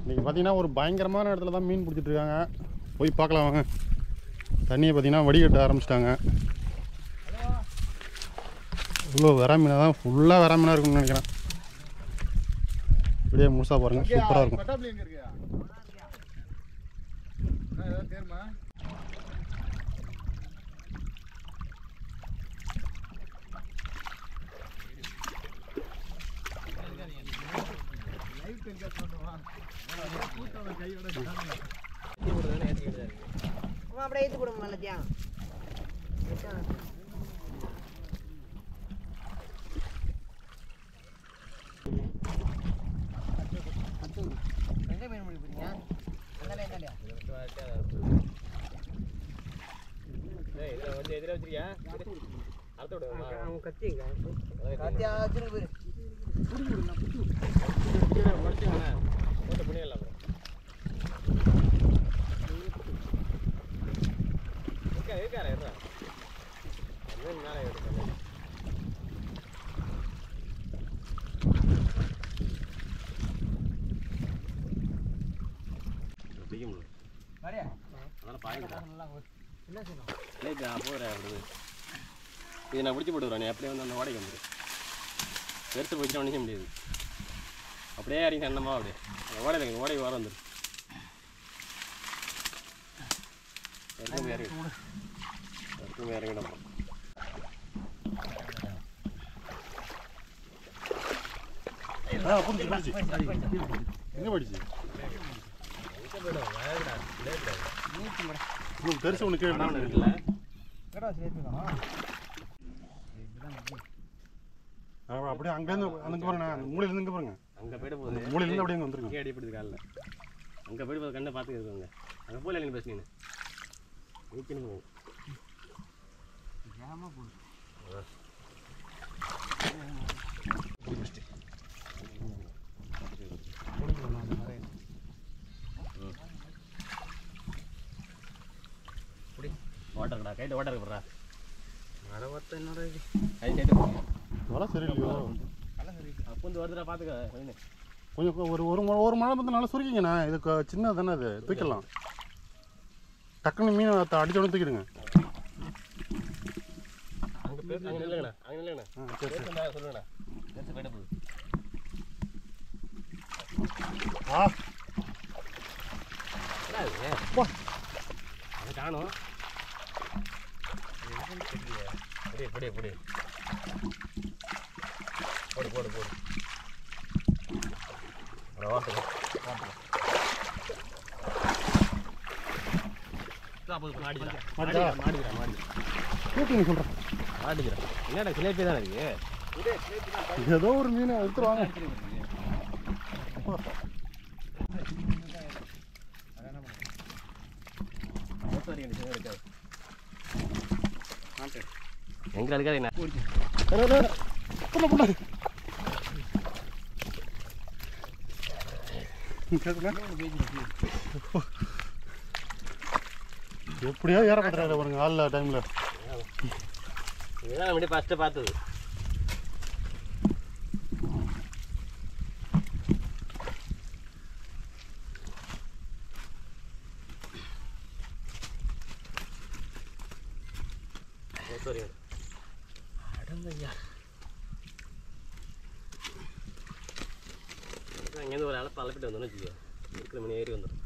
இன்றைக்கி பார்த்தீங்கன்னா ஒரு பயங்கரமான இடத்துல தான் மீன் பிடிச்சிட்ருக்காங்க. போய் பார்க்கலாம் வாங்க. தண்ணியை பார்த்தீங்கன்னா வடிகட்ட ஆரம்பிச்சிட்டாங்க. இவ்வளோ வெற மீனாக தான், ஃபுல்லாக வெற மீனாக இருக்கும்னு நினைக்கிறேன். இப்படியே முழுசாக பாருங்கள், சூப்பராக இருக்கும். அப்படியே ஏற்றி கொடுங்க நல்லத்தியா. எங்கே மீன் பிடிப்பீங்க? எதிர வச்சிருக்கியா? அவங்க கத்திங்க கத்தியா வச்சுருக்கு பேர் போட்டு புண்ணியலாம் இருக்காரா இருறா மேலே எடுக்க இது நான் பிடிச்சி போட்டுக்கிறேன். நீ அப்படியே வந்து அந்த ஓடைக்கு வந்துடு. பெருசு போச்சுன்னா ஒன்றும் முடியாது. அப்படியே இறங்கி அண்ணமா அப்படியே அந்த ஓடையில் ஓடைக்கு வர வந்துடும். இறங்கிடும். எங்கே படிச்சு பெருசு ஒன்று கேட்டு இருக்குல்ல. அப்படியே அங்கேருந்து அங்கே பாருங்க, அந்த மூலையிலேருந்து இங்கே பாருங்க. அங்கே போய்ட்டு போகுது. மூலையிலேருந்து அப்படியே வந்துருக்கு. இங்கே அடிப்படுது காலில். அங்கே போய்ட்டு போது கண்ணை பார்த்துக்கிருக்காங்க. அங்கே போல இல்லைங்க பேசுனீங்க. ஊக்கின்னு போகும். வாட்டர் கடா கைட்டு வாட்டர் இருக்குறா. மழை வத்த என்னோட கை கைட்டு வலை சரியில்லையோ. அப்போ வந்து வருதுடா பார்த்துக்க. கொஞ்சம் ஒரு மழை வந்து நல்லா சுருக்கிங்கண்ணா. இது சின்ன தானே, அது தூக்கிடலாம். டக்குன்னு மீன் அடிச்ச உடனே தூக்கிடுங்க. அங்கே இல்லைங்கண்ணா, அங்கே இல்லைங்கண்ணா. சரி சரி சொல்லுங்கண்ணா. பேச போயிட போகுது. அது காணும். பொடி போடு என்னடா சிலேபி தான் இருக்கு. ஏதோ ஒரு மீன் எடுத்துருவாங்க. எங்க இருக்காது என்ன எப்படியோ ஏறப்படுறாரு பாருங்க ஆள் டைம்ல. இதுதான் நம்ம ஃபர்ஸ்ட் பார்த்தது. சரி அடங்கய்யா. இங்கேருந்து ஒரு அளப்பு அளப்பிட்டு வந்தோன்னு வச்சுக்கோ. இருக்கிற மணி ஏறி வந்துடும்.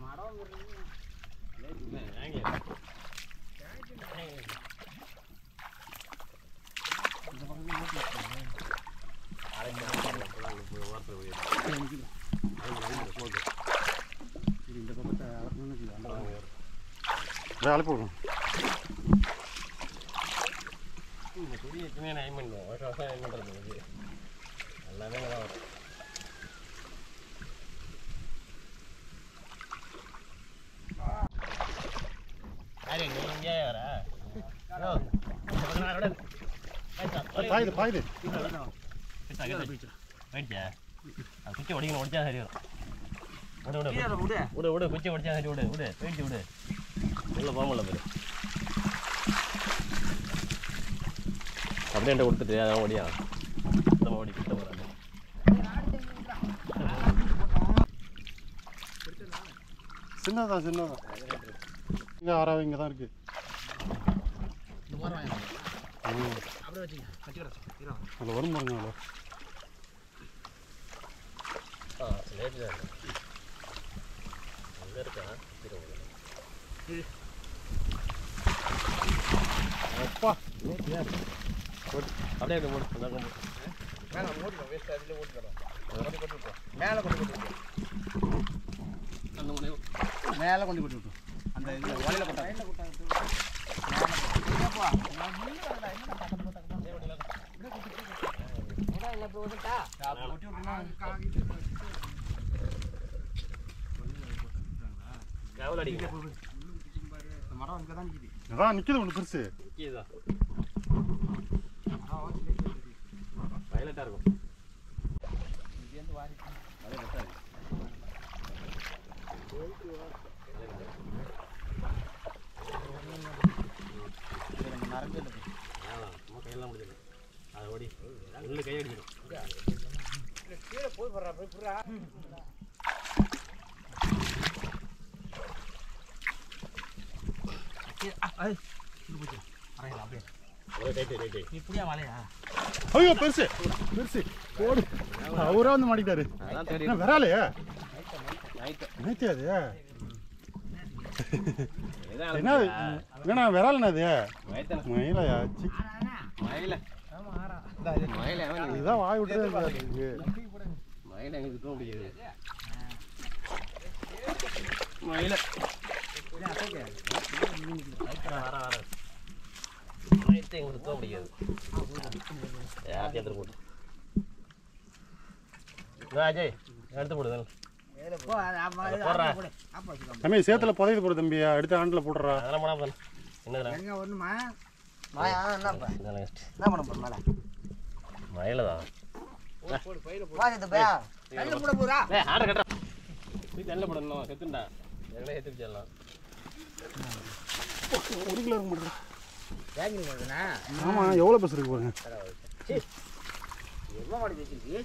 மரம் அழைப்பு விடுவோம். இந்த கொடி எப்பவுமே நான் ஐம் பண்ணுவோம். வருஷம் வருஷம் ஐம் பண்ணுறது எல்லாமே நல்லா வரும். யாரு நீ இங்கே வர பாயுது பாயுது போயிடுச்சா? அது குச்சி ஒடிக்கணும். ஒடிச்சா சரி வரும். விடு குச்சி ஒடிச்சா சரி விடு போயிடுச்சு விடு. உள்ள போக முடியல பேர் அப்படியே கொடுத்துட்டு அதான் ஓடியா நம்ம ஓடி கிட்ட போகிறாங்க. சின்னதான் இங்கே ஆறாவது இங்கே தான் இருக்கு. அதில் வரும் பாருங்க. அதில் அப்பா அப்படியே போட்டு மேலே கொண்டு போட்டு விட்டோம். அந்த இதில் வலையில் கொட்டா மரம் இங்கே தான் நிற்கிது. அதான் நிற்கிது ஒன்று பெருசு. வயலட்டாக இருக்கும். இங்கேருந்து வாரி அதே வெட்டாது. சும்மா கையெல்லாம் முடிஞ்சது. அதை ஓடி உள்ள கை அடிக்கணும். கீழே போய் போடுறா போய் புறா. ஐயோ பெருசு போடு. அவரா வந்து மாட்டிட்டாரு. விராலையா நேற்று அது என்ன விரால் என்னது மயிலையா? இதுதான் வாய் விட்டுறது. மயில எனக்கு தூக்க முடியாது. மயில மயத்தை எங்களுக்கு தூக்க முடியாது. யார்த்தையும் எடுத்து போட்டு அஜய் எடுத்து போடு. தம்பி சேத்துல புதையது போடு தம்பி. அடுத்த ஆண்டில் போடுறா. அதெல்லாம் போனா என்னதுண்ணா ஒன்றுமா மாயா என்ன பண்ண போற மேலே மயிலதான் ஆர்டர் கட்டுறா. நீ தண்ணில் போடணும். செத்துண்டா எங்களே ஏற்றி வச்சிடலாம். 1 கிலோ இருக்க மாட்டேன். வேங்கிங் வருதுண்ணா. ஆமாம் எவ்வளோ பஸ் இருக்கு பாருங்க. எவ்வளோ மாடி வச்சிருக்கு.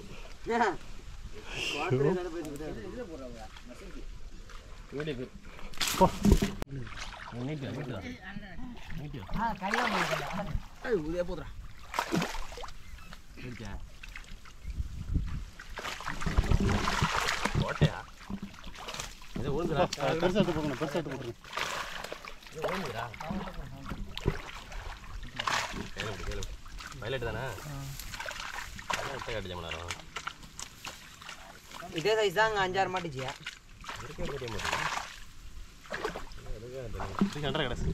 போட்டையா இது ஊந்துடா. பெருசாட்டு போடுங்க. வயலட்டு தானே கட்டிச்ச மணி நேரம். இதே சைஸ் தான் 5-6 மாட்டுச்சியா இருக்கே பெரிய மாட்டேன். கண்டா கிடச்சி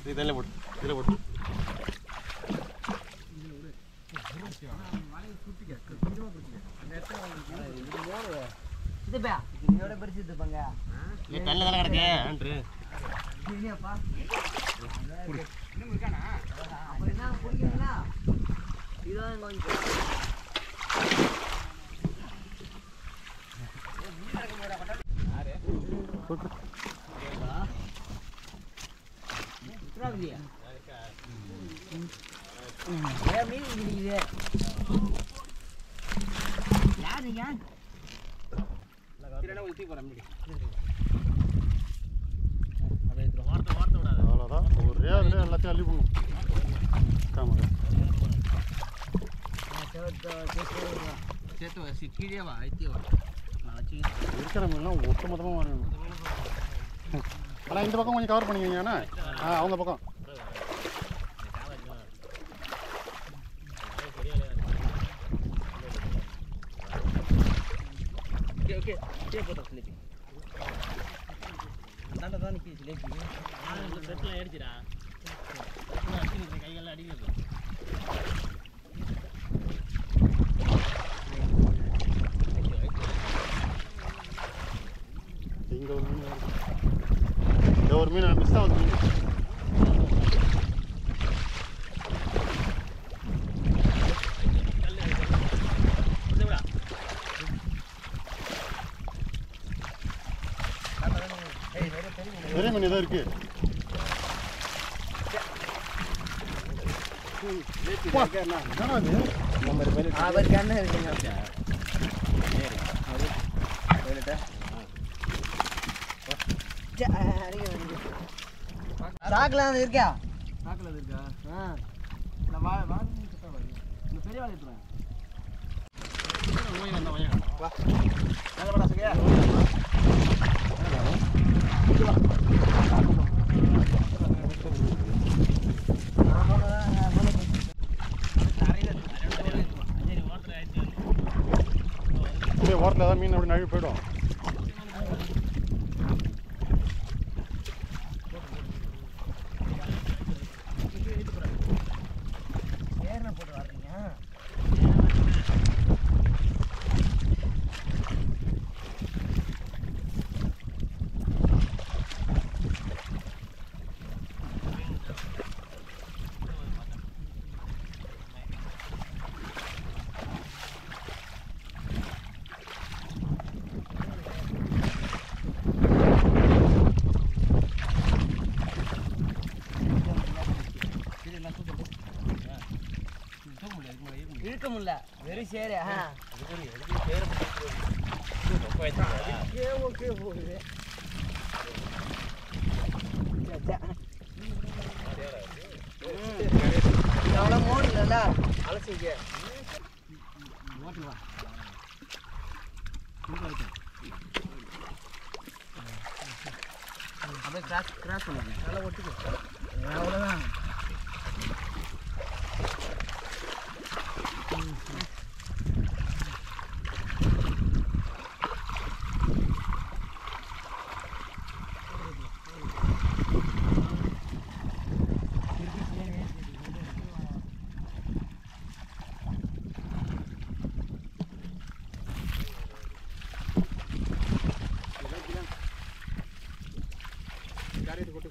இது தண்ணியில் போட்டு இதில் போட்டு இதோட பெருசு இதுப்பாங்க. தண்ணியில் தானே கிடக்கு ஆண்டு. அப்புறம் என்ன பிடிக்குங்களா? இதுதான் கொஞ்சம் மீன் பிடிக்குது. யார் நீங்க? அவ்வளோதான். ஒரே அதில் எல்லாத்தையும் அள்ளி போடணும். கீழே வா ஐத்தியவா இருக்கிற மீன்லாம் ஒட்டு மொத்தமாக வரணும். ஆனால் இந்த பக்கம் கொஞ்சம் கவர் பண்ணிக்கிங்கண்ணா. அவங்க பக்கம் கைகள் அடிக்கிறது. இங்கே ஒரு மீன் ஒரு மீன் மிஸ் ஆகுது. பெரிய மீன் ஏதோ இருக்கு. அவர் கண்ணு இருக்குங்க. சாக்குல அது இருக்கா? சாக்கில் அது இருக்கா? ஆ. இல்லை வாழை இந்த பெரிய வாழை எடுத்துருவேன். வா எங்கே பண்ணா சகையா? அப்படியே ஓரத்தில் ஏதாவது மீன் அப்படி நழுவி போயிடும். ஏறின போட்டு வர்றீங்க. இழுக்க முடியல வெறும் சேரு. ஓகே போகுது. அவ்வளோ மோடு இல்லைல்ல அலசிக்க. அப்படியே கிராஸ் பண்ணுங்க. நல்லா ஒட்டிக்கோ. அவ்வளோதான். யாரையும் கொட்டு